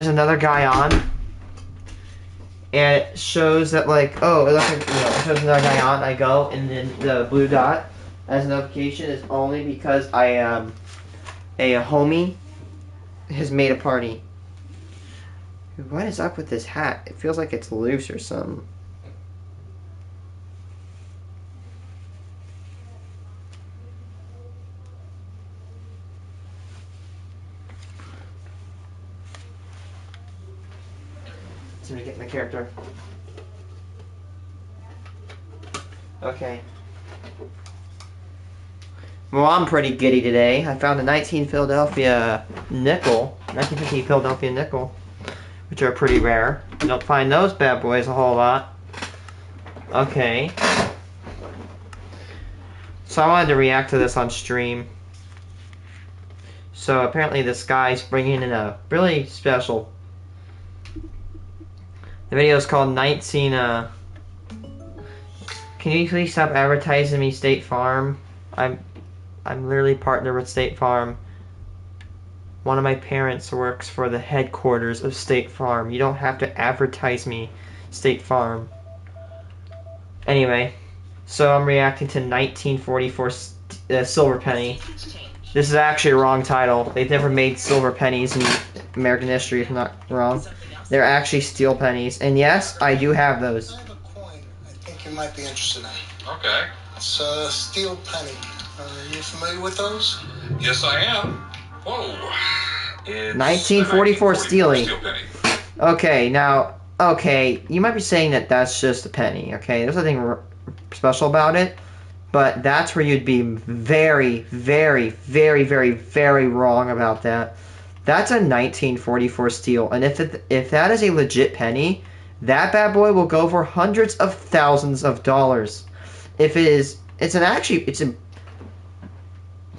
another guy on, and it shows that like, oh, it looks like, it shows another guy on. I go, and then the blue dot as a notification is only because a homie has made a party. What is up with this hat? It feels like it's loose or something. Let me get my character. Okay. Well, I'm pretty giddy today. I found a 1950 Philadelphia nickel, which are pretty rare. You don't find those bad boys a whole lot. Okay. So I wanted to react to this on stream. So apparently this guy's bringing in a really special. The video is called 19. Can you please stop advertising me, State Farm? I'm literally partnered with State Farm. One of my parents works for the headquarters of State Farm. You don't have to advertise me, State Farm. Anyway, so I'm reacting to 1944 Silver Penny. This is actually a wrong title. They've never made silver pennies in American history, if I'm not wrong. They're actually steel pennies. And yes, I do have those. I have a coin I think you might be interested in. Okay. It's a steel penny. Are you familiar with those? Yes, I am. Whoa. It's 1944 Steely. Steel penny. Okay, now, you might be saying that that's just a penny, okay? There's nothing special about it, but that's where you'd be very, very, very, very, very wrong about that. That's a 1944 steel, and if that is a legit penny, that bad boy will go for hundreds of thousands of dollars. If it is, it's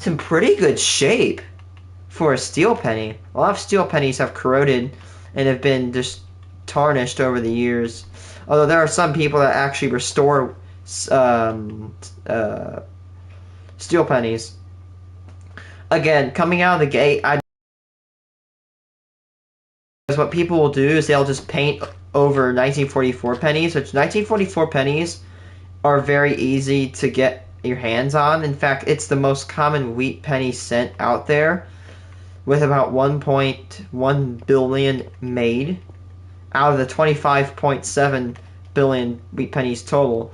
in pretty good shape for a steel penny. A lot of steel pennies have corroded and have been just tarnished over the years. Although there are some people that actually restore steel pennies. Again, coming out of the gate, what people will do is they'll just paint over 1944 pennies, which 1944 pennies are very easy to get your hands on. In fact, it's the most common wheat penny cent out there, with about 1.1 billion made out of the 25.7 billion wheat pennies total.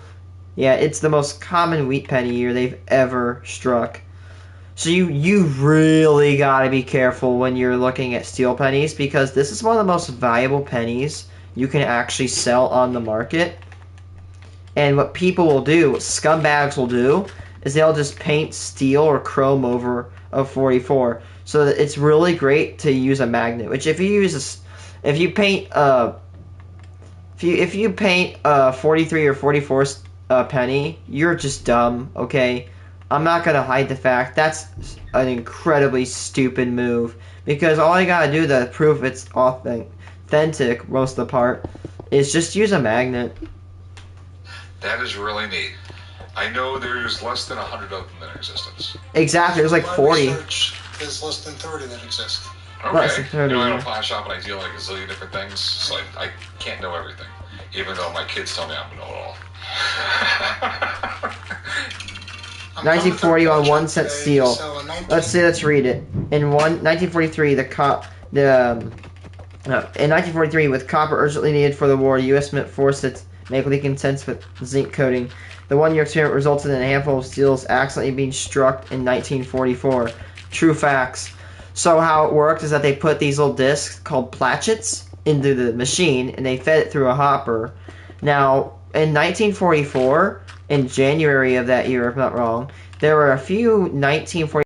Yeah, it's the most common wheat penny year they've ever struck. So you really gotta be careful when you're looking at steel pennies, because this is one of the most valuable pennies you can actually sell on the market. And what people will do, what scumbags will do, is they'll just paint steel or chrome over a 44. So that it's really great to use a magnet. Which if you paint a 43 or 44 penny, you're just dumb. Okay. I'm not going to hide the fact that's an incredibly stupid move, because all you got to do to prove it's authentic most of the part is just use a magnet. That is really neat. I know there's less than 100 of them in existence. Exactly, there's like 40. There's less than 30 that exist. Okay. Less than 30, I yeah. don't pawn shop and I deal in a gazillion different things, so I can't know everything, even though my kids tell me I'm know-it-all. 1940 on 1 cent steel. Let's read it. In 1943, in 1943, with copper urgently needed for the war, the U.S. forced its make leaking cents with zinc coating. The one-year experiment resulted in a handful of steels accidentally being struck in 1944. True facts. So how it worked is that they put these little discs called platchets into the machine, and they fed it through a hopper. Now, in 1944, in January of that year, if I'm not wrong, there were a few 1940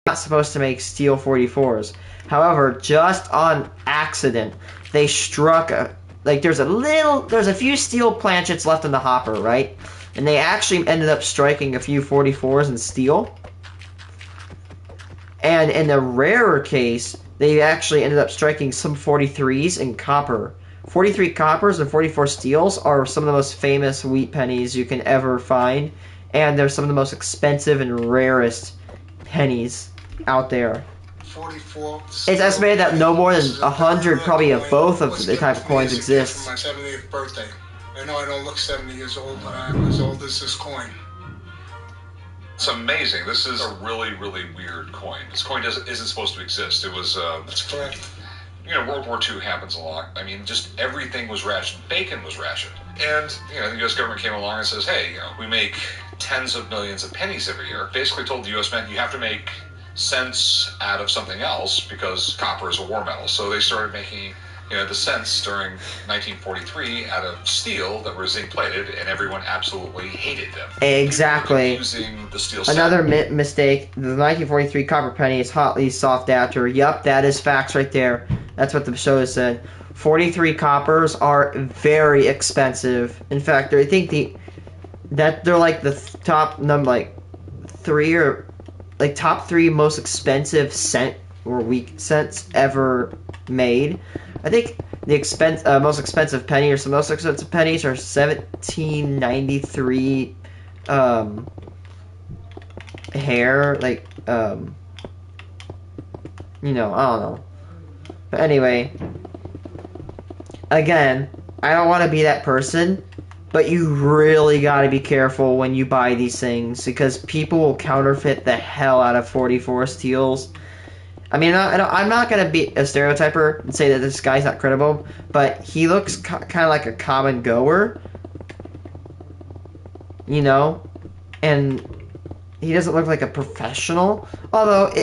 not supposed to make steel 44s. However, just on accident, they struck there's a few steel planchets left in the hopper, right? And they actually ended up striking a few 44s in steel. And in the rarer case, they actually ended up striking some 43s in copper. 43 coppers and 44 steels are some of the most famous wheat pennies you can ever find, and they're some of the most expensive and rarest pennies out there. 44. It's estimated that no more than 100, probably, of both of the type of coins exist. For my 70th birthday. I know I don't look 70 years old, but I'm as old as this coin. It's amazing. This is a really, really weird coin. This coin isn't supposed to exist. It was, That's correct. you know, World War II happens a lot. I mean, just everything was rationed. Bacon was rationed. And, you know, the U.S. government came along and says, hey, you know, we make tens of millions of pennies every year. Basically told the U.S. Mint, you have to make cents out of something else because copper is a war metal. So they started making, you know, the cents during 1943 out of steel that were zinc plated, and everyone absolutely hated them. Exactly. Using the steel Another mistake, the 1943 copper penny is hotly sought after. Yup, that is facts right there. That's what the show said. 43 coppers are very expensive. In fact, I think they're like the top number, like top three most expensive cent or weak cents ever made. I think the most expensive penny or some most expensive pennies are 1793 hair, like you know, I don't know. But anyway, again, I don't want to be that person, but you really got to be careful when you buy these things because people will counterfeit the hell out of 44 steels. I mean, I'm not going to be a stereotyper and say that this guy's not credible, but he looks kind of like a common goer, you know, and he doesn't look like a professional, although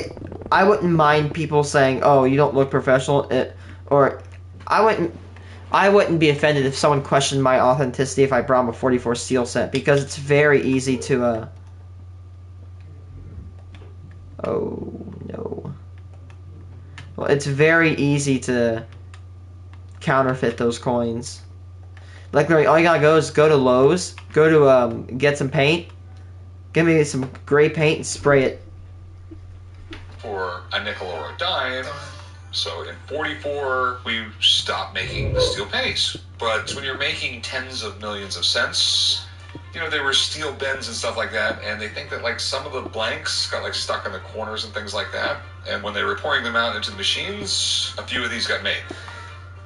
I wouldn't mind people saying, oh, you don't look professional, or I wouldn't be offended if someone questioned my authenticity if I brought him a 44 steel set, because it's very easy to, oh, no. Well, it's very easy to counterfeit those coins. Like, all you gotta go is go to Lowe's, go to, get some paint, give me some gray paint and spray it. For a nickel or a dime. So in 44, we stopped making the steel pennies. But when you're making tens of millions of cents, you know, they were steel bends and stuff like that, and they think that, like, some of the blanks got, like, stuck in the corners and things like that. And when they were pouring them out into the machines, a few of these got made.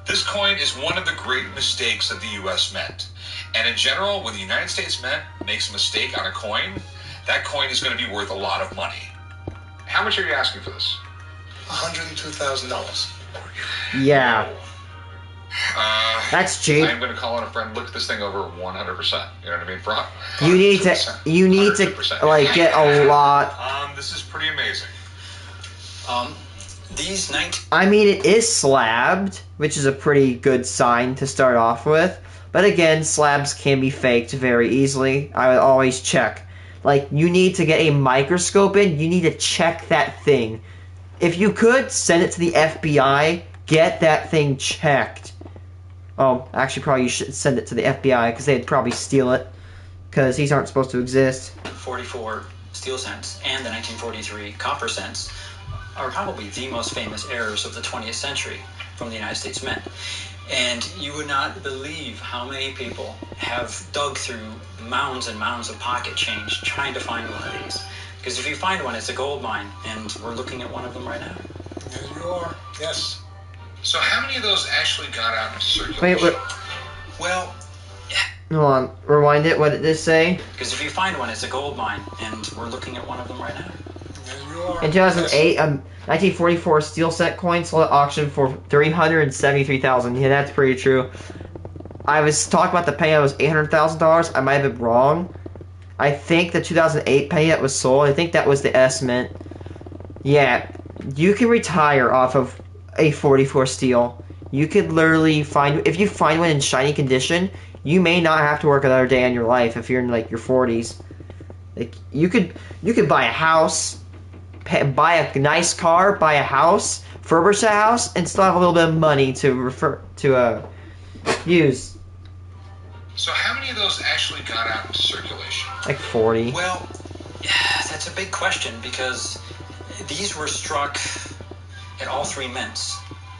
This coin is one of the great mistakes of the U.S. Mint. And in general, when the United States Mint makes a mistake on a coin, that coin is going to be worth a lot of money. How much are you asking for this? $102,000. Yeah. That's cheap. I'm going to call on a friend. Look this thing over 100%. You know what I mean? You need to like get a lot. This is pretty amazing. I mean, it is slabbed, which is a pretty good sign to start off with. But again, slabs can be faked very easily. I would always check. Like, you need to get a microscope in. You need to check that thing. If you could, send it to the FBI. Get that thing checked. Oh, actually, probably you should send it to the FBI, because they'd probably steal it. Because these aren't supposed to exist. 44 steel cents and the 1943 copper cents are probably the most famous errors of the 20th century from the United States Mint. And you would not believe how many people have dug through mounds and mounds of pocket change trying to find one of these. Because if you find one, it's a gold mine, and we're looking at one of them right now. There you are. Yes. So how many of those actually got out into circulation? Wait. Well, Hold on. Rewind it. What did this say? because if you find one, it's a gold mine, and we're looking at one of them right now. There you are. In 2008, 1944 steel set coin sold at auction for $373,000. Yeah, that's pretty true. I was talking about the penny that was $800,000. I might have been wrong. I think the 2008 penny that was sold, I think that was the S Mint. Yeah, you can retire off of a 44 steel. You could literally find, if you find one in shiny condition, you may not have to work another day in your life if you're in like your 40s. Like, you could buy a house, buy a nice car, buy a house, furbish a house, and still have a little bit of money to use. So how many of those actually got out into circulation? Like 40. Well, that's a big question, because these were struck at all three mints.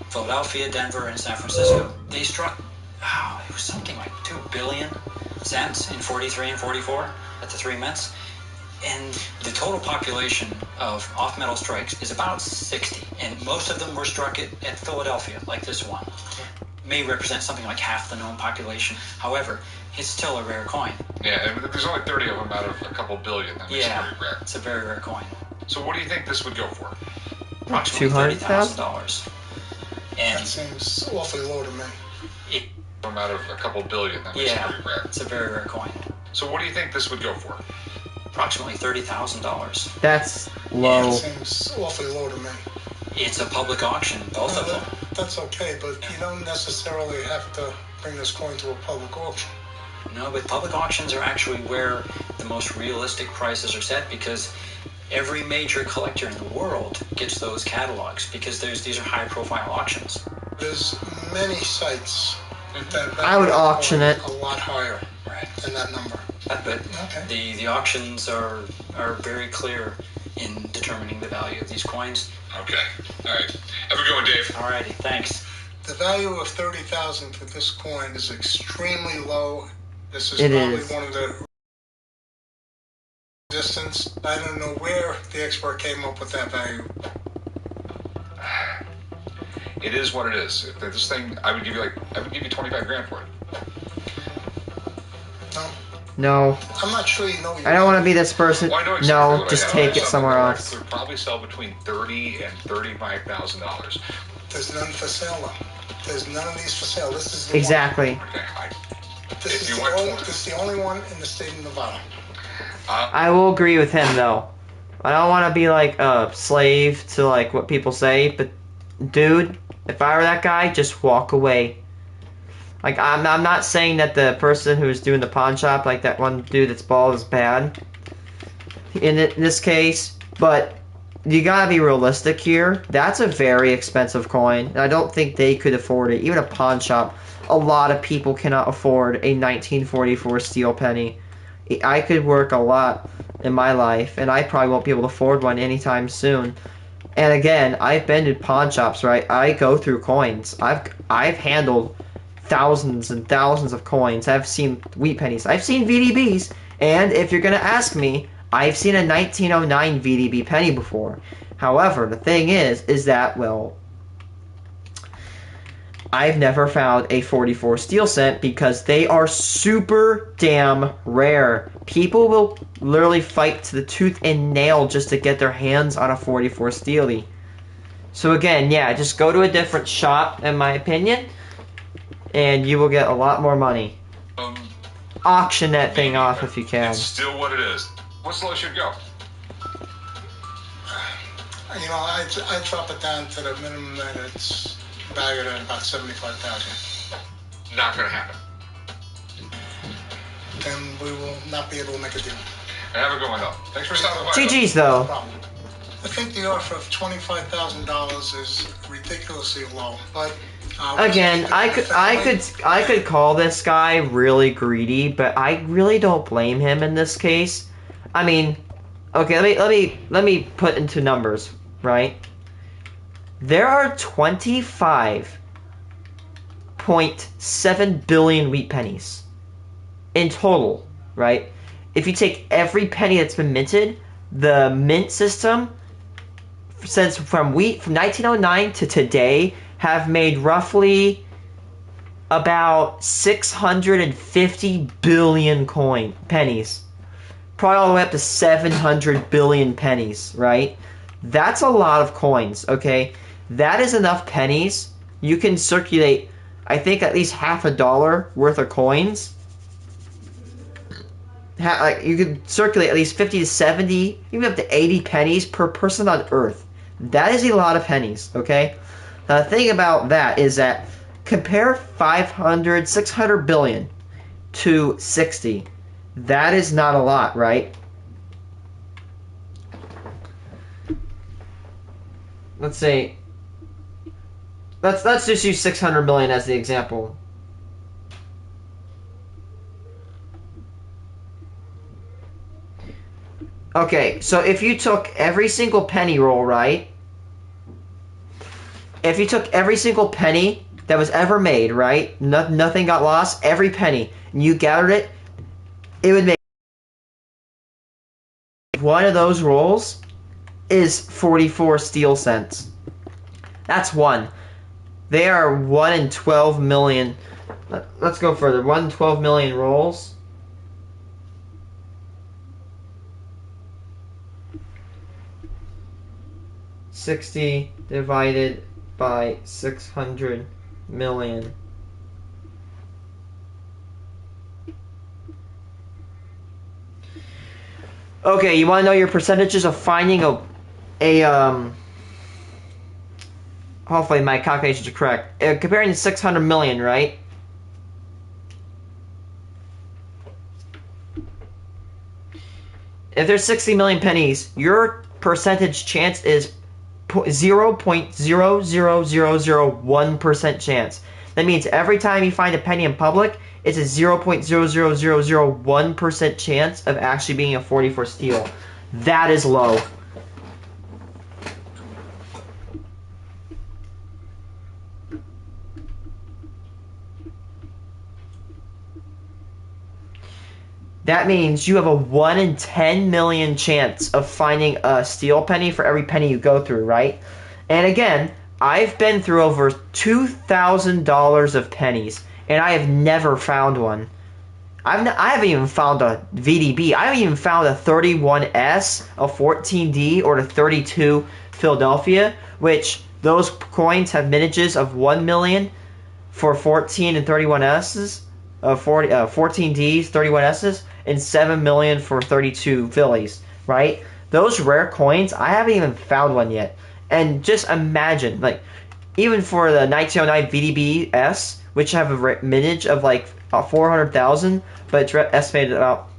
Philadelphia, Denver, and San Francisco. They struck, it was something like 2 billion cents in 43 and 44 at the three mints. And the total population of off-metal strikes is about 60. And most of them were struck at Philadelphia, like this one. May represent something like half the known population. However, it's still a rare coin. Yeah, and there's only 30 of them out of a couple billion. That makes it Yeah, pretty rare. it's a very rare coin. So what do you think this would go for? Approximately $30,000. That And seems awfully low to me. it, From out of a couple billion. That makes it yeah, pretty rare. it's a very rare coin. So what do you think this would go for? Approximately $30,000. That's low. That seems awfully low to me. It's a public auction, both of them. That's okay, but you don't necessarily have to bring this coin to a public auction. No, but public auctions are actually where the most realistic prices are set, because every major collector in the world gets those catalogs, because these are high profile auctions. There's many sites that I would auction it. a lot higher Right. than that number. But Okay. the auctions are very clear in determining the value of these coins. Okay. All right. Have a good one, Dave. Alrighty, thanks. The value of 30,000 for this coin is extremely low. This is It probably is. one of the resistance. I don't know where the expert came up with that value. It is what it is. If this thing, I would give you 25 grand for it. No, No. I'm not sure you know. I don't want to be this person. Well, I know exactly No, what I just have. take it Something somewhere that else. would probably sell between $30,000 and $35,000. There's none for sale though. There's none of these for sale. This is the Exactly. Okay. This If is you the want only, 20. this is the only one in the state of Nevada. I will agree with him though. I don't want to be like a slave to like what people say, but dude, if I were that guy, just walk away. Like I'm not saying that the person who's doing the pawn shop, like that one dude that's bald, is bad. In this case, but you gotta be realistic here. That's a very expensive coin, and I don't think they could afford it. Even a pawn shop, a lot of people cannot afford a 1944 steel penny. I could work a lot in my life, and I probably won't be able to afford one anytime soon. And again, I've been to pawn shops, right? I go through coins. I've handled thousands and thousands of coins. I've seen wheat pennies. I've seen VDBs, and if you're gonna ask me, I've seen a 1909 VDB penny before. However, the thing is that, well, I've never found a 44 steel cent because they are super damn rare. People will literally fight to the tooth and nail just to get their hands on a 44 steely. So again, yeah, just go to a different shop, in my opinion, and you will get a lot more money. Auction that thing off if you can. It's still what it is. What's the lowest you'd go? You know, I drop it down to the minimum that it's valued at about 75,000. Not going to happen. Then we will not be able to make a deal. And have a good one, though. Thanks for stopping by. GG's No though. problem. I think the offer of $25,000 is ridiculously low, but Again, I could call this guy really greedy, but I really don't blame him in this case. I mean, okay, let me put into numbers, right? There are 25.7 billion wheat pennies in total, right? If you take every penny that's been minted, the mint system since from 1909 to today have made roughly about 650 billion pennies. Probably all the way up to 700 billion pennies, right? That's a lot of coins, okay? That is enough pennies. You can circulate, I think, at least $50 worth of coins. You could circulate at least 50 to 70, even up to 80 pennies per person on Earth. That is a lot of pennies, okay? Now, the thing about that is that compare 600 billion to 60. That is not a lot, right? Let's say, let's just use 600 million as the example. Okay, so if you took every single penny roll, right? If you took every single penny that was ever made, right? Nothing got lost, every penny, and you gathered it, it would make one of those rolls is 44 steel cents. That's one. They are 1 in 12 million. Let's go further. 1 in 12 million rolls. $60 divided by 600 million. Okay, you want to know your percentages of finding hopefully my calculations are correct. Comparing to 600 million, right? If there's 60 million pennies, your percentage chance is 0.00001% chance. That means every time you find a penny in public, it's a 0.00001% chance of actually being a 44 steal. That is low. That means you have a 1 in 10 million chance of finding a steal penny for every penny you go through, right? And again, I've been through over $2,000 of pennies, and I have never found one. I haven't even found a VDB. I haven't even found a 31S, a 14D, or the 32 Philadelphia, which those coins have mintages of 1 million for 14 and 31Ss, 14Ds, 31Ss, and 7 million for 32 Phillies, right? Those rare coins, I haven't even found one yet. And just imagine, like, even for the 1909 VDBS, which have a mintage of like 400,000, but it's estimated about,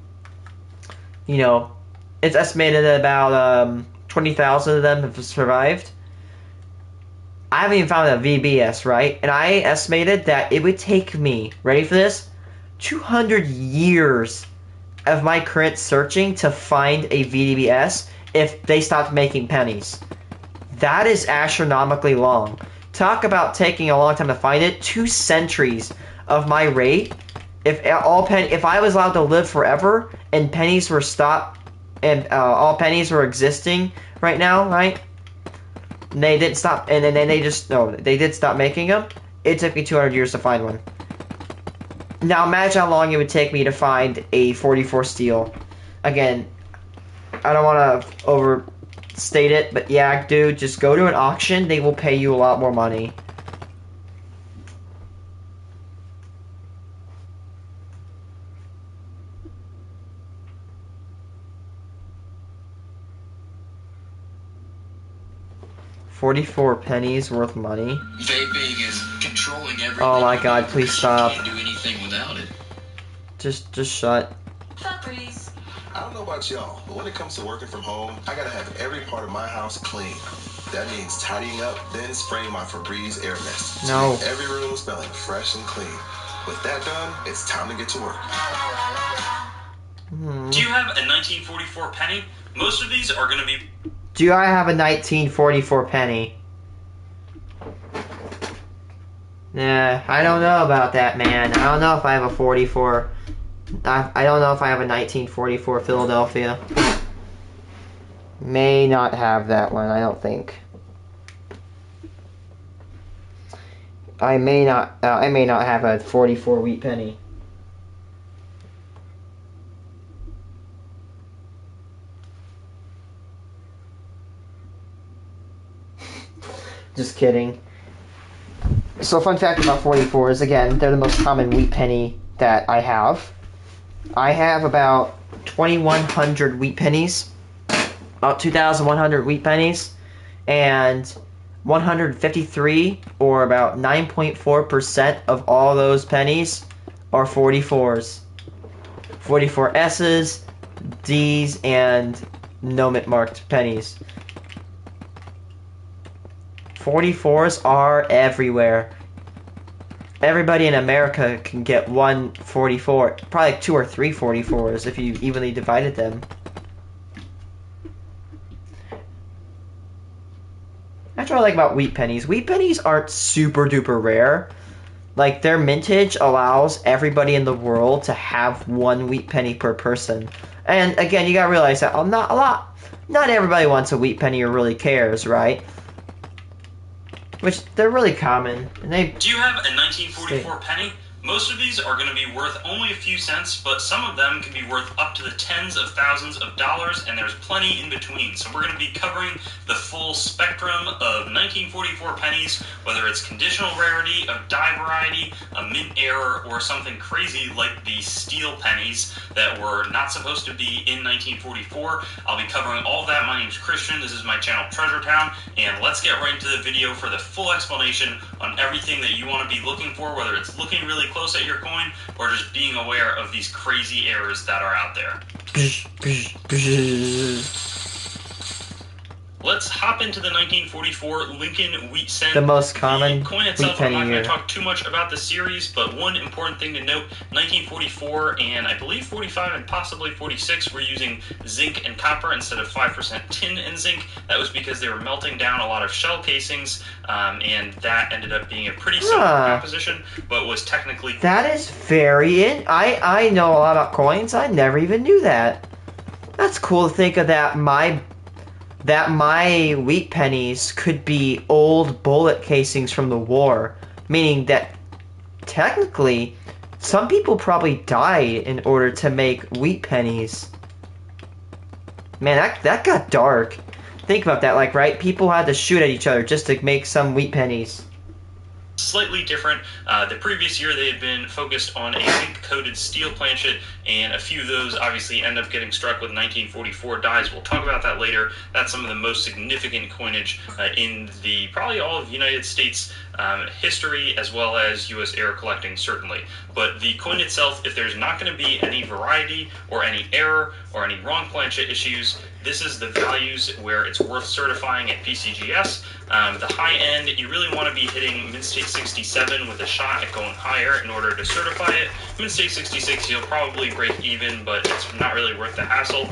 it's estimated about 20,000 of them have survived. I haven't even found a VBS, right? And I estimated that it would take me, ready for this, 200 years of my current searching to find a VDBS if they stopped making pennies. That is astronomically long. Talk about taking a long time to find it. 2 centuries of my rate. If I was allowed to live forever and pennies were stopped and all pennies were existing right now, right? And they didn't stop, and then they did stop making them. It took me 200 years to find one. Now imagine how long it would take me to find a 44 steal. Again, I don't want to overstate it, but yeah, dude, just go to an auction. They will pay you a lot more money. $44 pennies worth money. Vaping is controlling everything. Oh my god, please stop. Can't do anything without it. Just shut. Febreze. I don't know about y'all, but when it comes to working from home, I gotta have every part of my house clean. That means tidying up, then spraying my Febreze air mist. No. To make every room smelling fresh and clean. With that done, it's time to get to work. Do you have a 1944 penny? Most of these are going to be... Do I have a 1944 penny? Nah, I don't know about that, man. I don't know if I have a 44. I don't know if I have a 1944 Philadelphia. May not have that one, I don't think. I may not have a 44 wheat penny. Just kidding. So fun fact about 44s, again, they're the most common wheat penny that I have. I have about 2,100 wheat pennies, about 2,100 wheat pennies, and 153, or about 9.4% of all those pennies are 44s. 44 S's, D's, and no mint marked pennies. 44s are everywhere. Everybody in America can get one 44, probably like 2 or 3 44s if you evenly divided them. That's what I like about wheat pennies. Wheat pennies aren't super duper rare. Like, their mintage allows everybody in the world to have one wheat penny per person. And again, you gotta realize that not everybody wants a wheat penny or really cares, right? which they're really common, and they. Do you have a 1944 penny? Most of these are going to be worth only a few cents, but some of them can be worth up to the tens of thousands of dollars, and there's plenty in between. So we're going to be covering the full spectrum of 1944 pennies, whether it's conditional rarity, of die variety, a mint error, or something crazy like the steel pennies that were not supposed to be in 1944. I'll be covering all of that. My name's Christian. This is my channel Treasure Town, and let's get right into the video for the full explanation on everything that you want to be looking for, whether it's looking really close at your coin or just being aware of these crazy errors that are out there. Let's hop into the 1944 Lincoln Wheat Cent. The most common the coin itself, wheat penny I'm not going year. to talk too much about the series, but one important thing to note, 1944 and I believe 45 and possibly 46 were using zinc and copper instead of 5% tin and zinc. That was because they were melting down a lot of shell casings, and that ended up being a pretty simple composition, but was technically... That is very... I know a lot about coins. I never even knew that. That's cool to think of that my wheat pennies could be old bullet casings from the war, meaning that technically some people probably died in order to make wheat pennies. Man, that got dark. Think about that, like, right? People had to shoot at each other just to make some wheat pennies. Slightly different. The previous year they had been focused on a zinc-coated steel planchet, and a few of those obviously end up getting struck with 1944 dies. We'll talk about that later. That's some of the most significant coinage in the probably all of United States history, as well as U.S. error collecting, certainly. But the coin itself, if there's not going to be any variety or any error or any wrong planchet issues, this is the values where it's worth certifying at PCGS. The high end, you really want to be hitting Mint-State 67 with a shot at going higher in order to certify it. Mint-State 66, you'll probably break even, but it's not really worth the hassle.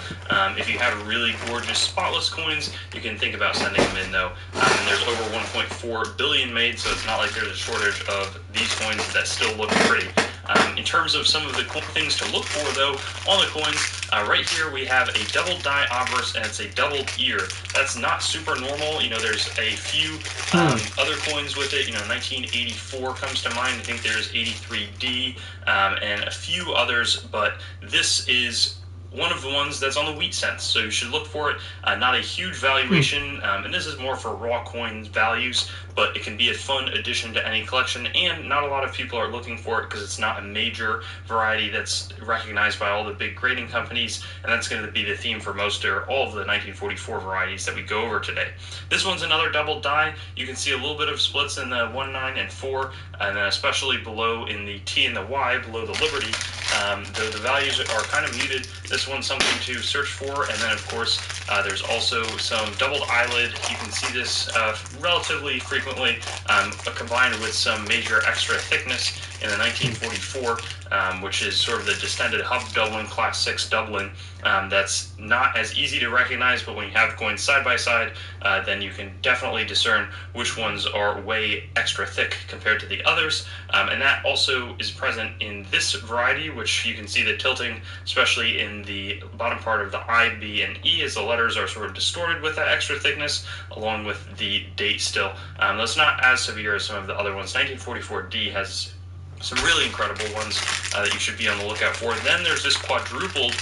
If you have really gorgeous spotless coins, you can think about sending them in, though. And there's over 1.4 billion made, so it's not like there's a shortage of these coins that still look pretty. In terms of some of the things to look for, though, on the coins, right here we have a double die obverse, and it's a doubled ear. That's not super normal. You know, there's a few other coins with it. You know, 1984 comes to mind. I think there's 83D and a few others, but this is one of the ones that's on the wheat cents, so you should look for it. Not a huge valuation, and this is more for raw coins values, but it can be a fun addition to any collection, and not a lot of people are looking for it because it's not a major variety that's recognized by all the big grading companies, and that's going to be the theme for most or all of the 1944 varieties that we go over today. This one's another double die. You can see a little bit of splits in the 1, 9, and 4, and then especially below in the T and the Y, below the Liberty, though the values are kind of muted. This one's something to search for, and then of course there's also some doubled eyelid. You can see this relatively frequently, combined with some major extra thickness in the 1944, which is sort of the distended hub doubling, class 6 doubling. That's not as easy to recognize, but when you have coins side by side, then you can definitely discern which ones are way extra thick compared to the others. And that also is present in this variety, which you can see the tilting, especially in the bottom part of the I, B, and E, as the letters are sort of distorted with that extra thickness, along with the date still. That's not as severe as some of the other ones. 1944D has some really incredible ones that you should be on the lookout for. Then there's this quadrupled,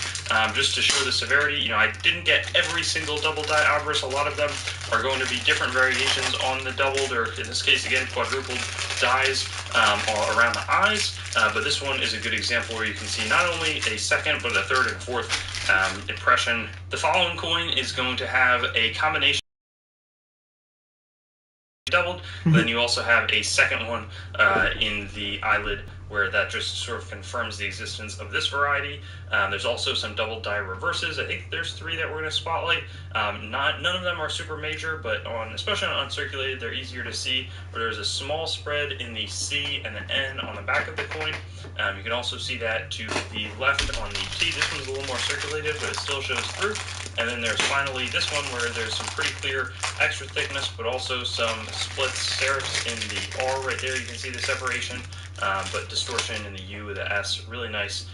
just to show the severity. You know, I didn't get every single double die obverse. A lot of them are going to be different variations on the doubled, or in this case again quadrupled dies all around the eyes. But this one is a good example where you can see not only a second but a third and fourth impression. The following coin is going to have a combination doubled, then you also have a second one in the eyelid where that just sort of confirms the existence of this variety. There's also some double die reverses. I think there's 3 that we're going to spotlight. None of them are super major, but especially on uncirculated, they're easier to see. Where there's a small spread in the C and the N on the back of the coin. You can also see that to the left on the T. This one's a little more circulated, but it still shows through. And then there's finally this one where there's some pretty clear extra thickness, but also some split serifs in the R right there. You can see the separation but distortion in the U with the S, really nice.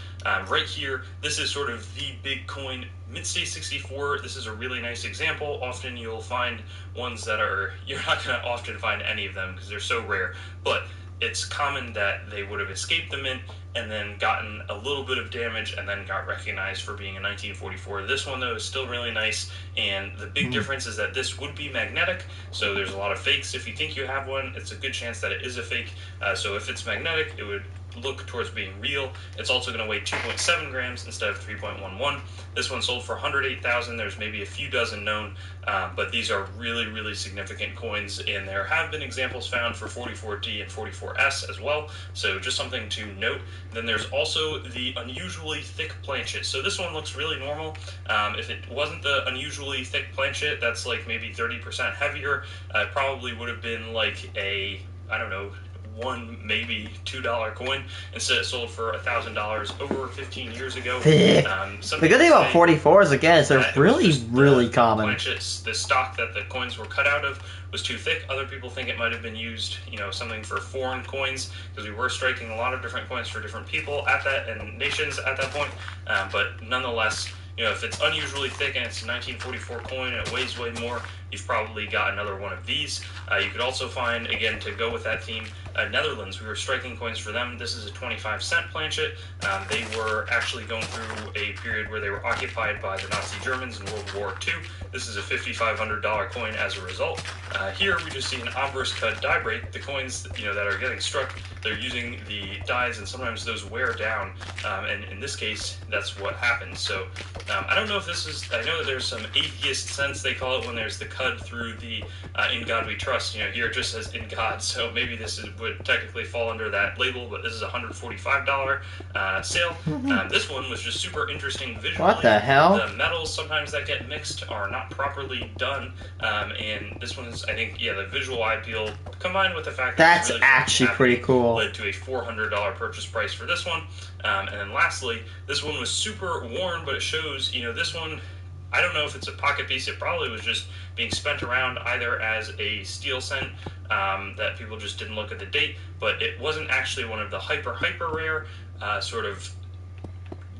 Right here, this is sort of the big coin, Mid-State 64. This is a really nice example. Often you'll find ones that you're not going to often find any of them because they're so rare, but it's common that they would have escaped the mint and then gotten a little bit of damage and then got recognized for being a 1944. This one, though, is still really nice, and the big difference is that this would be magnetic, so there's a lot of fakes. If you think you have one, it's a good chance that it is a fake. So if it's magnetic, it would look towards being real. It's also going to weigh 2.7 grams instead of 3.11. This one sold for 108,000. There's maybe a few dozen known, but these are really, really significant coins, and there have been examples found for 44D and 44S as well, so just something to note. Then there's also the unusually thick planchet. So this one looks really normal. If it wasn't the unusually thick planchet, that's like maybe 30% heavier, it probably would have been like a, I don't know, $1, maybe $2 coin. Instead, it sold for $1,000 over 15 years ago. The good thing about 44s, again, is they're really common. The stock that the coins were cut out of was too thick. Other people think it might have been used, something for foreign coins, because we were striking a lot of different coins for different people at that and nations at that point. But nonetheless, if it's unusually thick and it's a 1944 coin and it weighs way more, you've probably got another one of these. You could also find, again, to go with that theme, Netherlands. We were striking coins for them. This is a 25-cent planchet. They were actually going through a period where they were occupied by the Nazi Germans in World War II. This is a $5,500 coin as a result. Here we just see an obverse cut die break. The coins that are getting struck, they're using the dies, and sometimes those wear down. And in this case, that's what happens. So I don't know if this is, I know that there's some atheist sense, they call it, when there's the cut through the In God We Trust. Here it just says In God, so maybe this would technically fall under that label, but this is a $145 sale. This one was just super interesting visually. What the hell? The metals sometimes that get mixed are not properly done, and this one's, I think, the visual eye appeal combined with the fact that that's really actually pretty cool led to a $400 purchase price for this one. And then lastly, this one was super worn, but it shows, this one, I don't know if it's a pocket piece. It probably was just being spent around either as a steel cent that people just didn't look at the date, but it wasn't actually one of the hyper rare sort of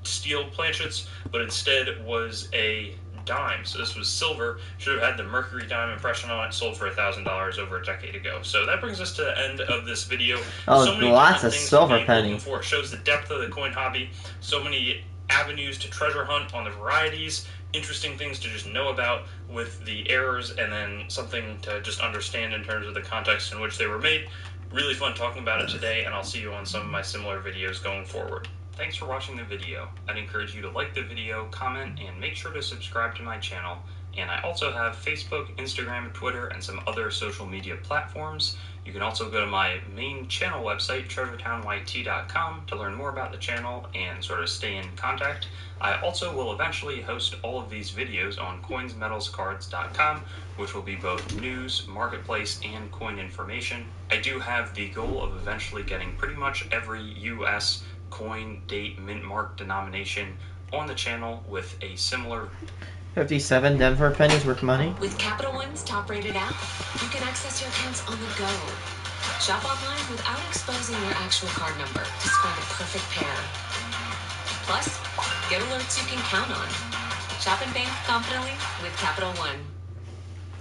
steel planchets, but instead was a dime. So this was silver, should have had the mercury dime impression on it, sold for $1,000 over a decade ago. So that brings us to the end of this video. Oh, so many lots of things silver to be penny. looking for. It shows the depth of the coin hobby, so many avenues to treasure hunt on the varieties, interesting things to just know about with the errors, and then something to just understand in terms of the context in which they were made. Really fun talking about it today, and I'll see you on some of my similar videos going forward. Thanks for watching the video. I'd encourage you to like the video, comment, and make sure to subscribe to my channel. And I also have Facebook, Instagram, Twitter, and some other social media platforms. You can also go to my main channel website, treasuretownYT.com, to learn more about the channel and sort of stay in contact. I also will eventually host all of these videos on coinsmetalscards.com, which will be both news, marketplace, and coin information. I do have the goal of eventually getting pretty much every US coin, date, mint mark denomination on the channel with a similar 57 Denver pennies worth money. With Capital One's top-rated app, you can access your accounts on the go. Shop online without exposing your actual card number to find the perfect pair. Plus, get alerts you can count on. Shop and bank confidently with Capital One.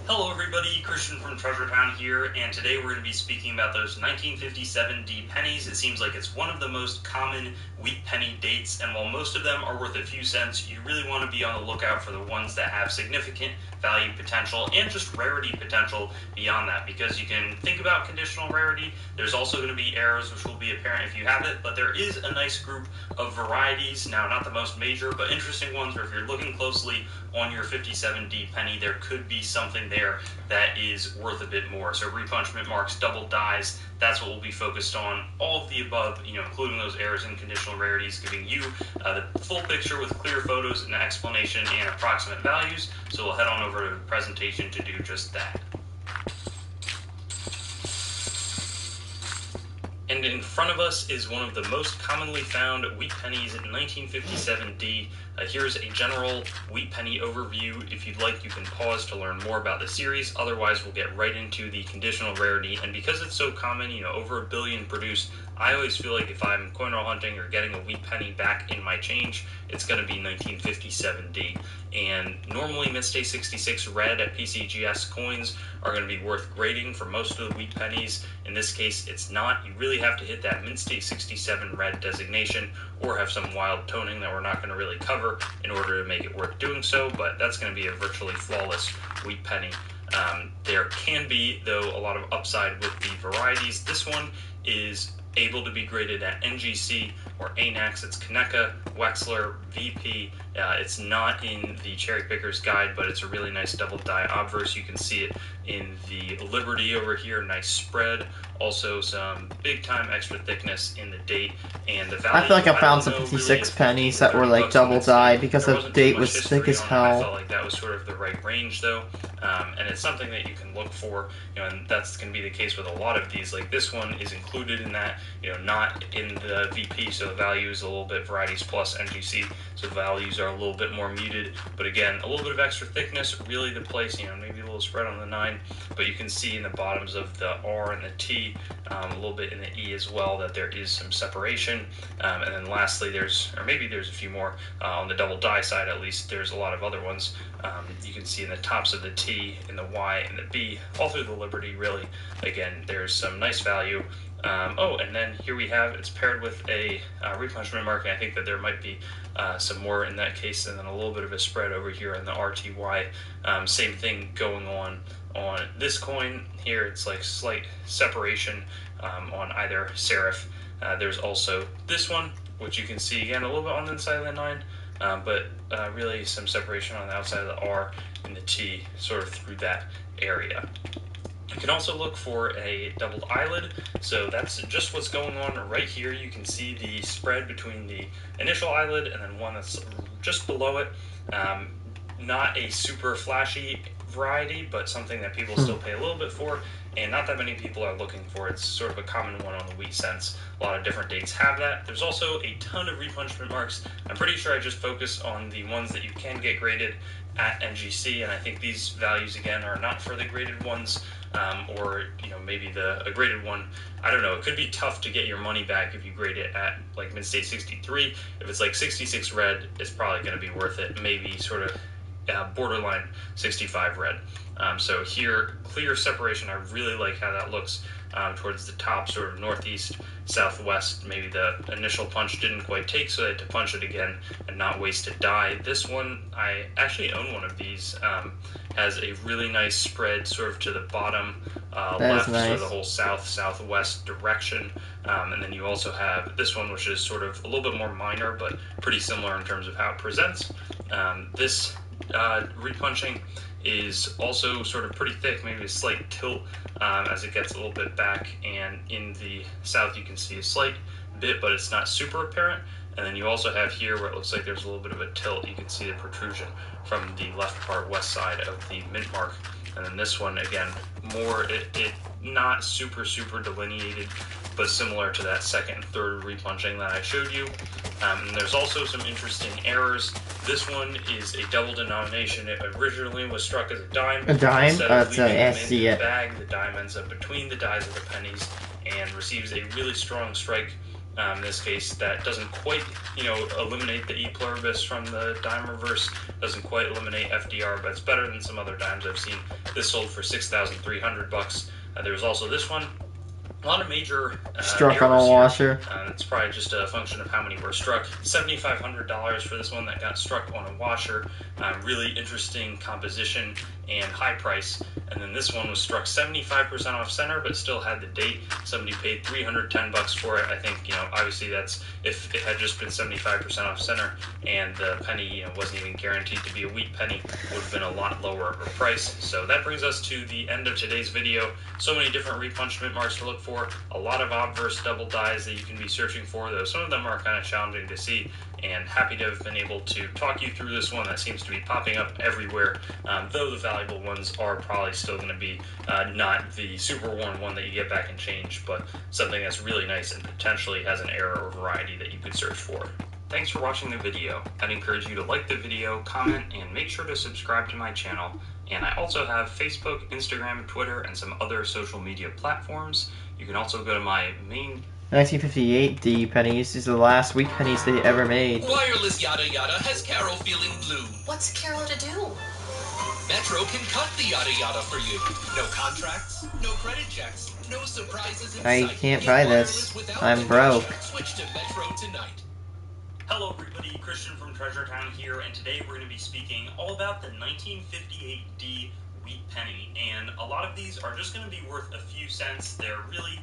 Hello everybody, Christian from Treasure Town here, and today we're going to be speaking about those 1957 D pennies. It seems like it's one of the most common wheat penny dates, and while most of them are worth a few cents, you really want to be on the lookout for the ones that have significant value potential and just rarity potential beyond that, because you can think about conditional rarity. There's also going to be errors which will be apparent if you have it, but there is a nice group of varieties, now not the most major, but interesting ones, where if you're looking closely on your 57D penny, there could be something there that is worth a bit more. So repunch, mint marks, double dies, that's what we'll be focused on. All of the above, including those errors and conditional rarities, giving you the full picture with clear photos and explanation and approximate values. So we'll head on over to the presentation to do just that. And in front of us is one of the most commonly found wheat pennies in 1957D. Here's a general wheat penny overview. If you'd like, you can pause to learn more about the series. Otherwise, we'll get right into the conditional rarity. And because it's so common, over 1 billion produced, I always feel like if I'm coin roll hunting or getting a wheat penny back in my change, it's going to be 1957D. And normally Mint State 66 red at PCGS coins are going to be worth grading for most of the wheat pennies. In this case, it's not. You really have to hit that Mint State 67 red designation or have some wild toning that we're not going to really cover in order to make it worth doing so, but that's going to be a virtually flawless wheat penny. There can be, though, a lot of upside with the varieties. This one is able to be graded at NGC or ANAX. It's Kaneka, Wexler, VP. It's not in the Cherry Picker's Guide, but it's a really nice double die obverse. You can see it in the Liberty over here, nice spread. Also some big time extra thickness in the date and the value. I feel like I found some 56 pennies that were like double die because the date was thick as hell. I felt like that was sort of the right range though, and it's something that you can look for, and that's going to be the case with a lot of these. Like this one is included in that, not in the VP, so the value is a little bit varieties plus NGC, so the values are a little bit more muted, but again, a little bit of extra thickness, really the place, maybe a little spread on the 9, but you can see in the bottoms of the R and the T, a little bit in the E as well, that there is some separation, and then lastly there's a few more on the double die side. At least there's a lot of other ones. You can see in the tops of the T, in the Y, and the B, all through the Liberty. Really, again, there's some nice value. And then here we have, it's paired with a replenishment mark, and I think that there might be some more in that case, and then a little bit of a spread over here in the RTY. Same thing going on this coin here. It's like slight separation on either serif. There's also this one, which you can see again a little bit on the inside of the 9, but really some separation on the outside of the R and the T, sort of through that area. You can also look for a doubled eyelid, so that's just what's going on right here. You can see the spread between the initial eyelid and then one that's just below it. Not a super flashy variety, but something that people still pay a little bit for, and not that many people are looking for. It's sort of a common one on the wheat sense. A lot of different dates have that. There's also a ton of replenishment marks. I'm pretty sure I just focus on the ones that you can get graded at NGC, and I think these values again are not for the graded ones, or maybe a graded one. I don't know. It could be tough to get your money back if you grade it at like Mint State 63. If it's like 66 red, it's probably going to be worth it. Maybe sort of borderline 65 red. So here, clear separation. I really like how that looks towards the top, sort of northeast, southwest. Maybe the initial punch didn't quite take, so I had to punch it again and not waste a die. This one, I actually own one of these. Has a really nice spread sort of to the bottom left, nice. So the whole south-southwest direction. And then you also have this one, which is sort of a little bit more minor, but pretty similar in terms of how it presents. This repunching is also sort of pretty thick, maybe a slight tilt as it gets a little bit back, and in the south you can see a slight bit, but it's not super apparent. And then you also have here where it looks like there's a little bit of a tilt. You can see the protrusion from the left part west side of the mint mark. And then this one, again, more it not super delineated, but similar to that second and third repunching that I showed you. And there's also some interesting errors. This one is a double denomination. It originally was struck as a dime. A dime? Instead of It's leaving an them in the SC. bag, the dime ends up between the dies of the pennies and receives a really strong strike. In this case, that doesn't quite, eliminate the E pluribus from the dime reverse, doesn't quite eliminate FDR, but it's better than some other dimes I've seen. This sold for $6,300. There's also this one. A lot of major struck on a washer. It's probably just a function of how many were struck. $7,500 for this one that got struck on a washer. Really interesting composition and high price. And then this one was struck 75% off center, but still had the date. Somebody paid $310 for it. I think, obviously that's, if it had just been 75% off center and the penny wasn't even guaranteed to be a wheat penny, would have been a lot lower of a price. So that brings us to the end of today's video. So many different repunchment marks to look for. A lot of obverse double dies that you can be searching for, though some of them are kind of challenging to see, and happy to have been able to talk you through this one that seems to be popping up everywhere, though the value valuable ones are probably still going to be not the super worn one that you get back and change, but something that's really nice and potentially has an error or variety that you could search for. Thanks for watching the video. I'd encourage you to like the video, comment, and make sure to subscribe to my channel. And I also have Facebook, Instagram, Twitter, and some other social media platforms. You can also go to my main 1958 D pennies. These are the last wheat pennies they ever made. Wireless Yada Yada has Carol feeling blue. What's Carol to do? Metro can cut the Yada Yada for you. No contracts, no credit checks, no surprises in I sight. can't Get buy wireless this. without I'm the broke. pressure. Switch to Metro tonight. Hello everybody, Christian from Treasure Town here, and today we're going to be speaking all about the 1958D wheat penny, and a lot of these are just going to be worth a few cents. They're really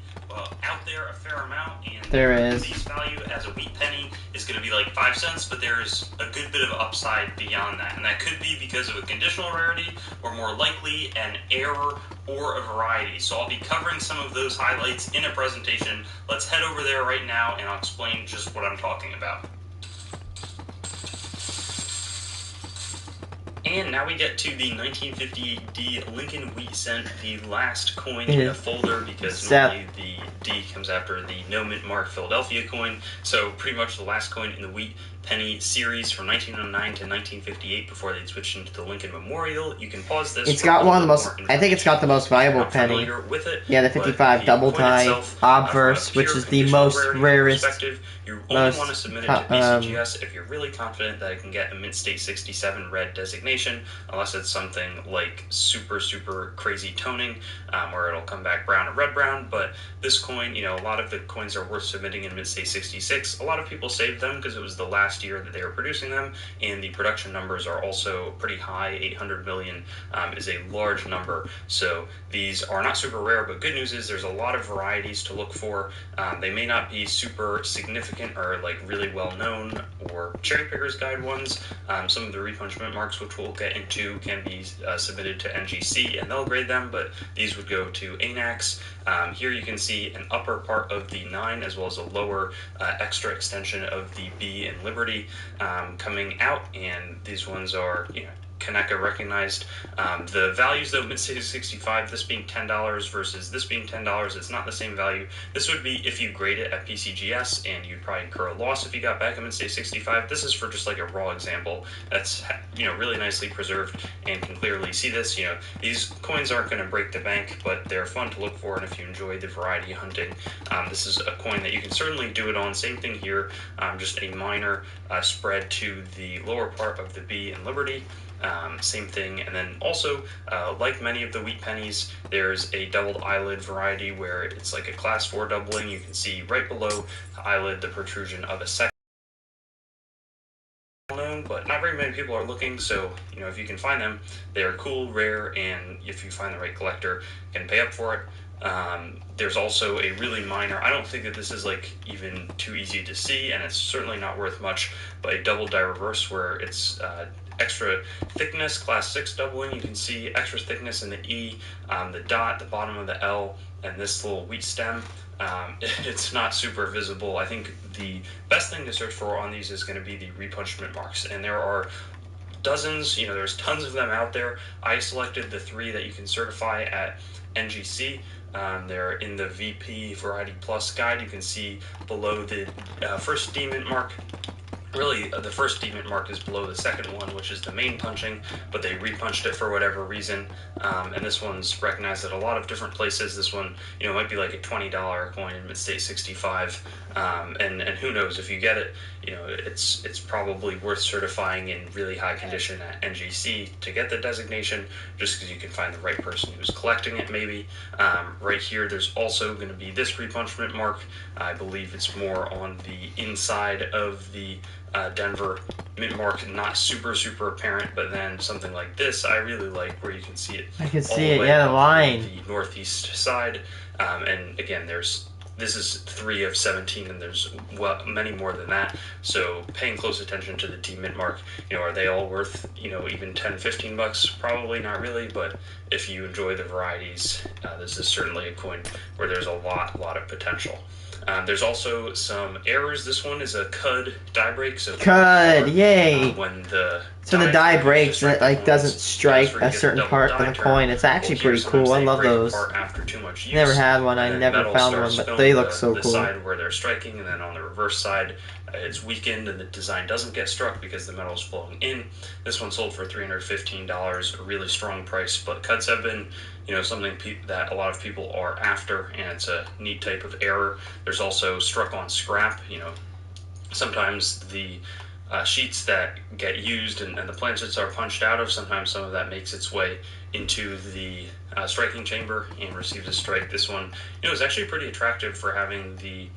out there a fair amount, and There is. These value as a wheat penny is going to be like 5 cents, but there's a good bit of upside beyond that, and that could be because of a conditional rarity, or more likely an error or a variety. So I'll be covering some of those highlights in a presentation. Let's head over there right now, and I'll explain just what I'm talking about. And now we get to the 1958D Lincoln Wheat Cent, the last coin in the folder, because normally the D comes after the no mint mark Philadelphia coin. So pretty much the last coin in the wheat penny series from 1909 to 1958 before they switched into the Lincoln Memorial. You can pause this. It's got one of the most, I think it's got the most valuable penny. With it, yeah, the 55 double tie obverse, which is the most rarest. You only want to submit it to BCGS if you're really confident that it can get a Mint State 67 red designation, unless it's something like super crazy toning, where it'll come back brown or red brown. But this coin, you know, a lot of the coins are worth submitting in Mint State 66. A lot of people saved them because it was the last year that they were producing them, and the production numbers are also pretty high. 800 million is a large number. So these are not super rare, but good news is there's a lot of varieties to look for. They may not be super significant or like really well known or cherry pickers guide ones. Some of the repunchment marks, which we'll get into, can be submitted to NGC and they'll grade them, but these would go to ANAX. Here you can see an upper part of the 9 as well as a lower extra extension of the B in Liberty coming out, and these ones are, you know, Kaneka recognized. The values though, Mint State 65, this being $10 versus this being $10, it's not the same value. This would be if you grade it at PCGS, and you'd probably incur a loss if you got back a Mint State 65. This is for just like a raw example that's, you know, really nicely preserved and can clearly see this. You know, these coins aren't going to break the bank, but they're fun to look for, and if you enjoy the variety hunting, this is a coin that you can certainly do it on. Same thing here, just a minor spread to the lower part of the B in Liberty. Same thing, and then also, like many of the wheat pennies, there's a doubled eyelid variety where it's like a class 4 doubling. You can see right below the eyelid the protrusion of a second known, but not very many people are looking, so, you know, if you can find them, they're cool, rare, and if you find the right collector, you can pay up for it. There's also a really minor, I don't think that this is like even too easy to see, and it's certainly not worth much, but a double die reverse where it's extra thickness, class 6 doubling. You can see extra thickness in the E, the dot, the bottom of the L, and this little wheat stem. It's not super visible. I think the best thing to search for on these is going to be the repunchment marks, and there are dozens, you know, there's tons of them out there. I selected the 3 that you can certify at NGC. They're in the VP Variety Plus guide. You can see below the first D mint mark. Really, the first D mint mark is below the second one, which is the main punching, but they repunched it for whatever reason. And this one's recognized at a lot of different places. This one, you know, might be like a $20 coin in Mint State 65. And who knows, if you get it, you know, it's probably worth certifying in really high condition at NGC to get the designation, just because you can find the right person who's collecting it, maybe. Right here, there's also going to be this repunchment mark. I believe it's more on the inside of the Denver mint mark, not super apparent, but then something like this I really like, where you can see it. I can see it, yeah, the line. The northeast side, and again, this is 3 of 17, and there's many more than that. So paying close attention to the D mint mark, you know, are they all worth, you know, even $10-15? Probably not really, but if you enjoy the varieties, this is certainly a coin where there's a lot of potential. There's also some errors. This one is a Cud die break. So Cud, yay! When the So the die breaks, it like doesn't strike a certain part of the coin. It's actually pretty cool. I love those. After too much use, Never had one. I and then never metal found one, starts but filling they look so the cool. side where they're striking, and then on the reverse side, it's weakened, and the design doesn't get struck because the metal is flowing in. This one sold for $315, a really strong price. But cuts have been, something that a lot of people are after, and it's a neat type of error. There's also struck on scrap. Sometimes the sheets that get used and the planchets are punched out of, sometimes some of that makes its way into the striking chamber and receives a strike. This one, is actually pretty attractive for having the,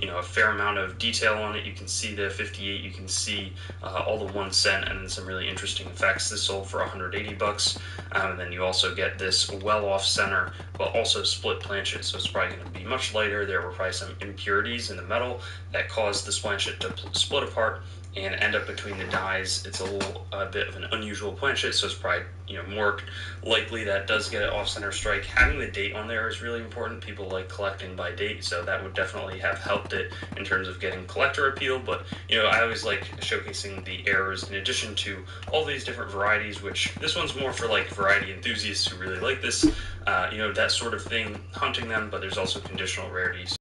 a fair amount of detail on it. You can see the 58, you can see all the 1 cent, and then some really interesting effects. This sold for $180, and then you also get this well-off center, but also split planchet, so it's probably going to be much lighter. There were probably some impurities in the metal that caused this planchet to split apart and end up between the dies. It's a bit of an unusual planchet, so it's probably more likely that does get an off-center strike. Having the date on there is really important. People like collecting by date, so that would definitely have helped it in terms of getting collector appeal. But I always like showcasing the errors in addition to all these different varieties, which this one's more for like variety enthusiasts who really like this, that sort of thing, hunting them. But there's also conditional rarities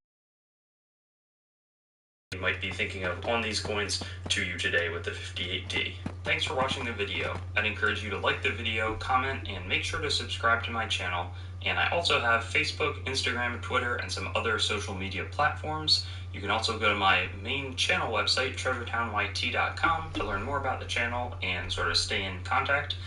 you might be thinking of on these coins to you today with the 58D. Thanks for watching the video. I'd encourage you to like the video, comment, and make sure to subscribe to my channel. And I also have Facebook, Instagram, Twitter, and some other social media platforms. You can also go to my main channel website, treasuretownYT.com, to learn more about the channel and sort of stay in contact.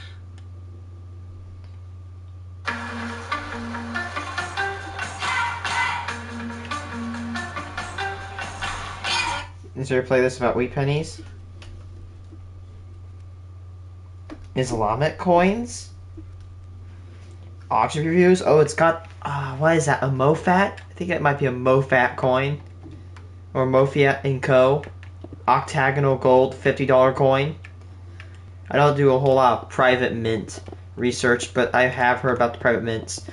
Is there a playlist about wheat pennies? Islamic coins? Auction reviews? Oh, it's got, what is that, a MoFat? I think it might be a MoFat coin. Or Mofiat & Co. Octagonal gold $50 coin. I don't do a whole lot of private mint research, but I have heard about the private mints.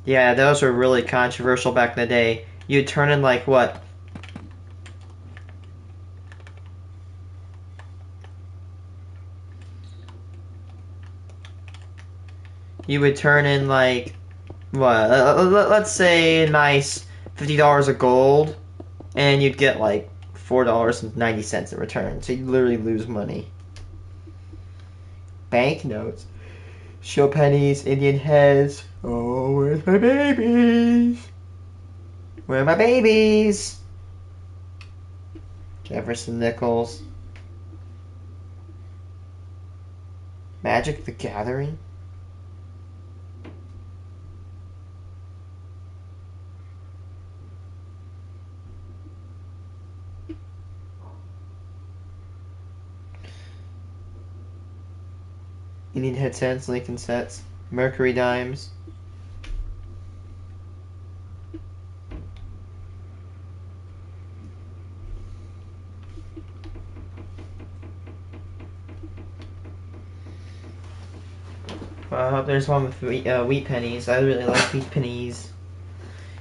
Yeah, those were really controversial back in the day. You'd turn in like, what? You would turn in like, what, let's say a nice $50 of gold, and you'd get like $4.90 in return. So you literally lose money. Banknotes, show pennies, Indian heads. Oh, where's my babies? Where are my babies? Jefferson Nichols. Magic the Gathering. Indian head sets, Lincoln sets, Mercury dimes. There's one with wheat pennies. I really like wheat pennies.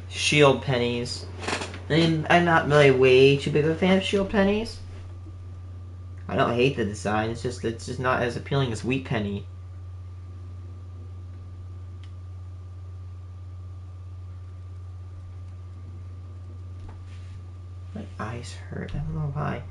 Shield pennies. I'm not really way too big of a fan of shield pennies. I don't hate the design, it's just not as appealing as wheat penny. My eyes hurt, I don't know why.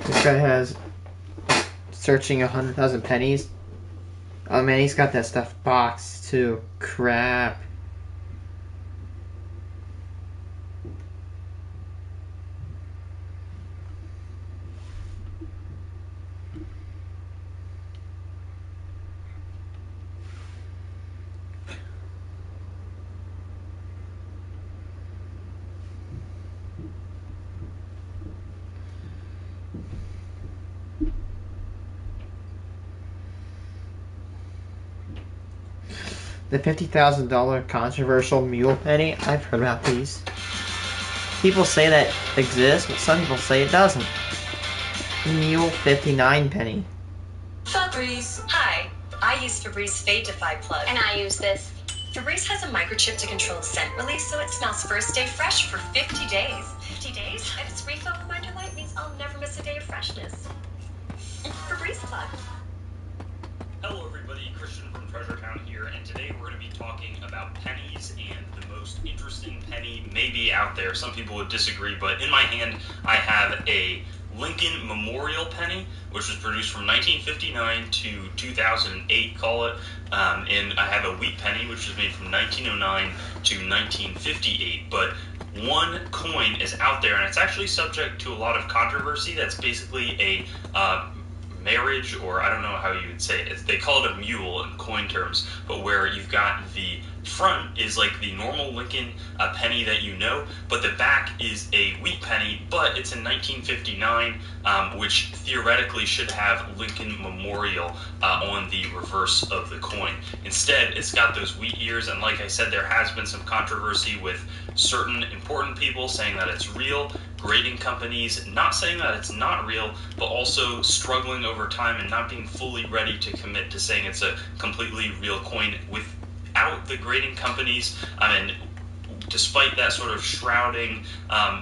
This guy has searching 100,000 pennies. Oh man, he's got that stuff boxed too. Crap. The $50,000 controversial mule penny. I've heard about these. People say that exists, but some people say it doesn't. Mule 59 penny. Febreze. Hi, I use Febreze Fade Defy Plug. And I use this. Febreze has a microchip to control scent release, so it smells first day fresh for 50 days. 50 days? And its refill reminder light means I'll never miss a day of freshness. Febreze Plug. Hello everybody, Christian from Treasure Town here, and today we're going to be talking about pennies and the most interesting penny maybe out there. Some people would disagree, but in my hand I have a Lincoln Memorial penny, which was produced from 1959 to 2008, call it, and I have a wheat penny, which was made from 1909 to 1958, but one coin is out there, and it's actually subject to a lot of controversy. That's basically a marriage, or I don't know how you would say it. They call it a mule in coin terms, but where you've got the front is like the normal Lincoln penny that you know, but the back is a wheat penny, but it's in 1959, which theoretically should have Lincoln Memorial on the reverse of the coin. Instead, it's got those wheat ears, and like I said, there has been some controversy with certain important people saying that it's real, grading companies not saying that it's not real, but also struggling over time and not being fully ready to commit to saying it's a completely real coin without the grading companies. And despite that sort of shrouding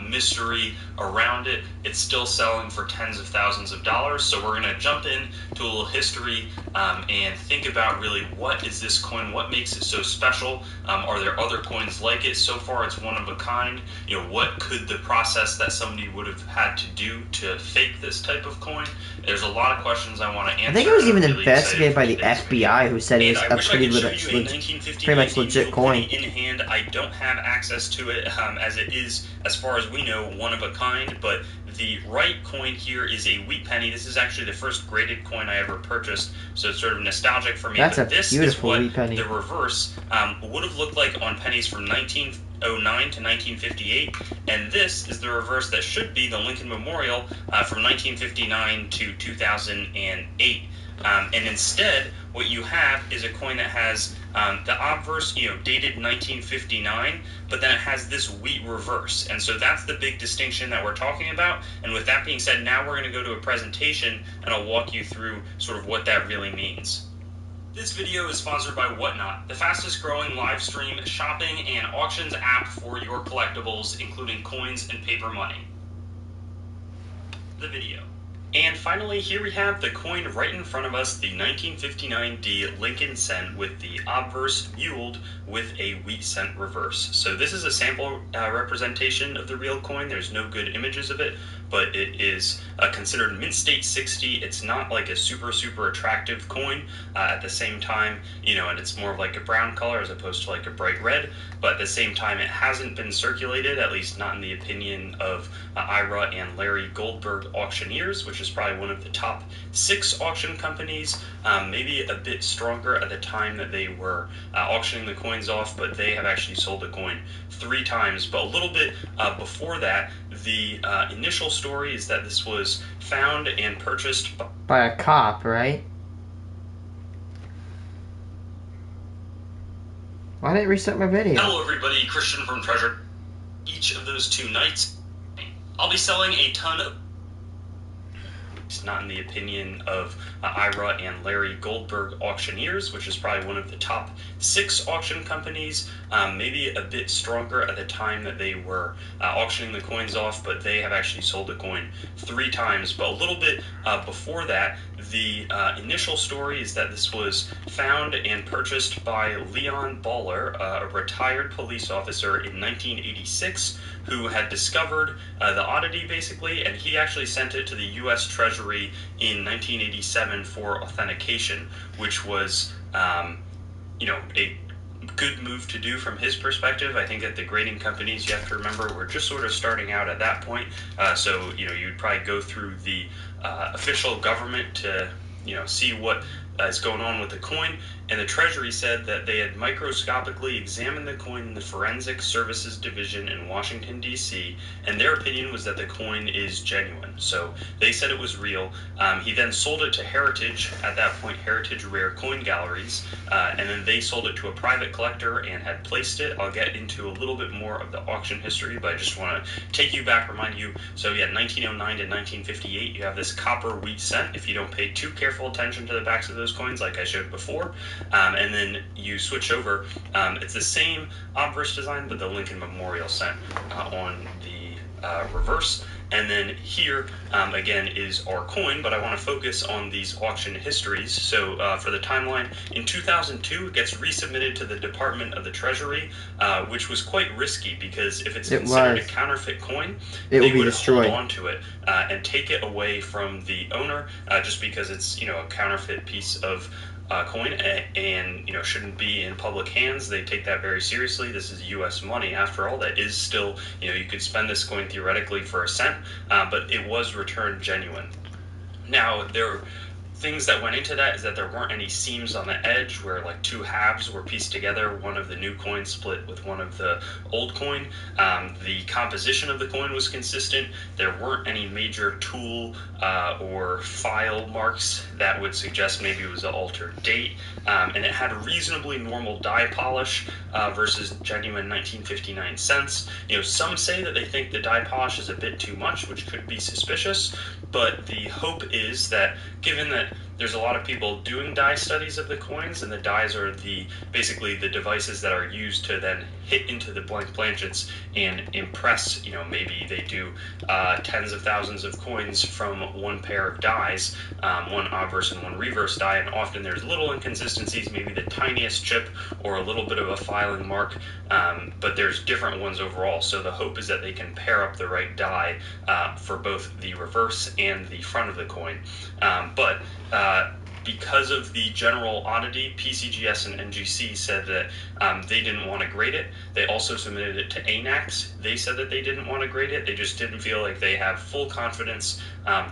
mystery around it, it's still selling for tens of thousands of dollars. So we're going to jump in to a little history and think about really what is this coin, what makes it so special, are there other coins like it? So far it's one of a kind. You know, what could the process that somebody would have had to do to fake this type of coin? There's a lot of questions I want to answer. I think it was even really investigated by the FBI, who said it was a pretty much legit coin. In hand, I don't have access to it as it is, as far as we know, one of a kind, but the right coin here is a wheat penny. This is actually the first graded coin I ever purchased, so it's sort of nostalgic for me. That's but a this beautiful is what wheat penny. The reverse would have looked like on pennies from 1909 to 1958, and this is the reverse that should be the Lincoln Memorial from 1959 to 2008. And instead, what you have is a coin that has the obverse, dated 1959, but then it has this wheat reverse. And so that's the big distinction that we're talking about. And with that being said, now we're going to go to a presentation, and I'll walk you through sort of what that really means. This video is sponsored by Whatnot, the fastest growing live stream shopping and auctions app for your collectibles, including coins and paper money. The video. And finally, here we have the coin right in front of us, the 1959D Lincoln cent with the obverse muled with a wheat cent reverse. So this is a sample representation of the real coin. There's no good images of it, but it is considered mint state 60. It's not like a super attractive coin at the same time, and it's more of like a brown color as opposed to like a bright red, but at the same time it hasn't been circulated, at least not in the opinion of Ira and Larry Goldberg auctioneers, which is probably one of the top 6 auction companies, maybe a bit stronger at the time that they were auctioning the coins off, but they have actually sold the coin 3 times. But a little bit before that, the initial story is that this was found and purchased by a cop, right? Why didn't it restart my video? Hello everybody, Christian from Treasure. Each of those 2 nights, I'll be selling a ton of... It's not in the opinion of Ira and Larry Goldberg auctioneers, which is probably one of the top 6 auction companies, maybe a bit stronger at the time that they were auctioning the coins off, but they have actually sold the coin 3 times. But a little bit before that, the initial story is that this was found and purchased by Leon Baller, a retired police officer in 1986, who had discovered the oddity, basically, and he actually sent it to the U.S. Treasury in 1987 for authentication, which was a good move to do from his perspective. I think that the grading companies, you have to remember, were just sort of starting out at that point. So you'd probably go through the official government to see what is going on with the coin. And the Treasury said that they had microscopically examined the coin in the Forensic Services Division in Washington, D.C., and their opinion was that the coin is genuine. So they said it was real. He then sold it to Heritage, at that point Heritage Rare Coin Galleries, and then they sold it to a private collector and had placed it. I'll get into a little bit more of the auction history, but I just want to take you back, remind you. So 1909 to 1958, you have this copper wheat cent, if you don't pay too careful attention to the backs of those coins like I showed before. And then you switch over. It's the same obverse design, but the Lincoln Memorial cent on the reverse. And then here, again, is our coin, but I want to focus on these auction histories. So for the timeline, in 2002, it gets resubmitted to the Department of the Treasury, which was quite risky because if it's considered a counterfeit coin, they would hold on to it and take it away from the owner just because it's, a counterfeit piece of coin and shouldn't be in public hands. They take that very seriously. This is U.S. money after all. That is still, you could spend this coin theoretically for a cent, but it was returned genuine. Now there things that went into that is that there weren't any seams on the edge where like two halves were pieced together, one of the new coin split with one of the old coin. The composition of the coin was consistent. There weren't any major tool or file marks that would suggest maybe it was an altered date, and it had a reasonably normal die polish versus genuine 1959 cents. Some say that they think the die polish is a bit too much, which could be suspicious, but the hope is that given that there's a lot of people doing die studies of the coins, and the dies are basically the devices that are used to then hit into the blank planchets and impress, maybe they do tens of thousands of coins from one pair of dies, one obverse and one reverse die, and often there's little inconsistencies, maybe the tiniest chip or a little bit of a filing mark, but there's different ones overall. So the hope is that they can pair up the right die for both the reverse and the front of the coin. But because of the general oddity, PCGS and NGC said that they didn't want to grade it. They also submitted it to ANAX. They said that they didn't want to grade it. They just didn't feel like they have full confidence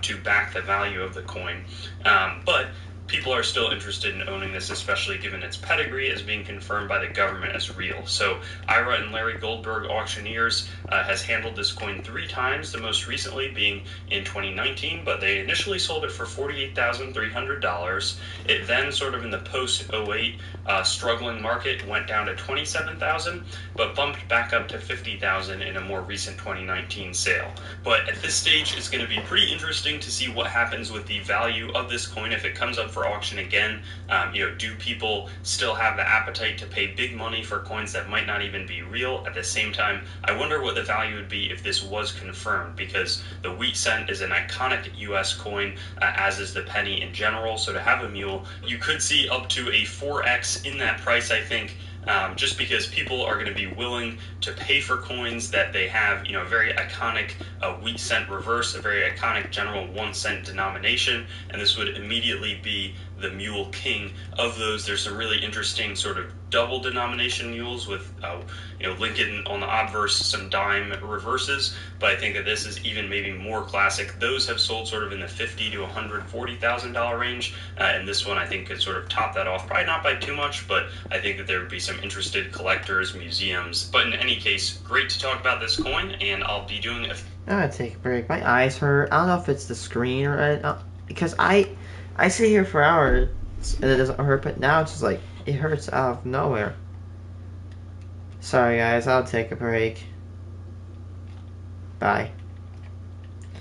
to back the value of the coin. But people are still interested in owning this, especially given its pedigree as being confirmed by the government as real. So Ira and Larry Goldberg Auctioneers has handled this coin 3 times, the most recently being in 2019, but they initially sold it for $48,300. It then sort of in the post-08 struggling market went down to $27,000, but bumped back up to $50,000 in a more recent 2019 sale. But at this stage, it's going to be pretty interesting to see what happens with the value of this coin if it comes up for auction again. Do people still have the appetite to pay big money for coins that might not even be real? At the same time, I wonder what the value would be if this was confirmed, because the wheat cent is an iconic U.S. coin, as is the penny in general. So to have a mule, you could see up to a 4x in that price, I think. Just because people are going to be willing to pay for coins that they have, a very iconic wheat cent reverse, a very iconic general 1 cent denomination, and this would immediately be the mule king of those. There's some really interesting sort of double denomination mules with, Lincoln on the obverse, some dime reverses, but I think that this is even maybe more classic. Those have sold sort of in the $50,000 to $140,000 range, and this one I think could sort of top that off, probably not by too much, but I think that there would be some interested collectors, museums. But in any case, great to talk about this coin, and I'll be doing a... I'm gonna take a break. My eyes hurt. I don't know if it's the screen or because I sit here for hours and it doesn't hurt, but now it's just like it hurts out of nowhere. Sorry guys, I'll take a break. Bye.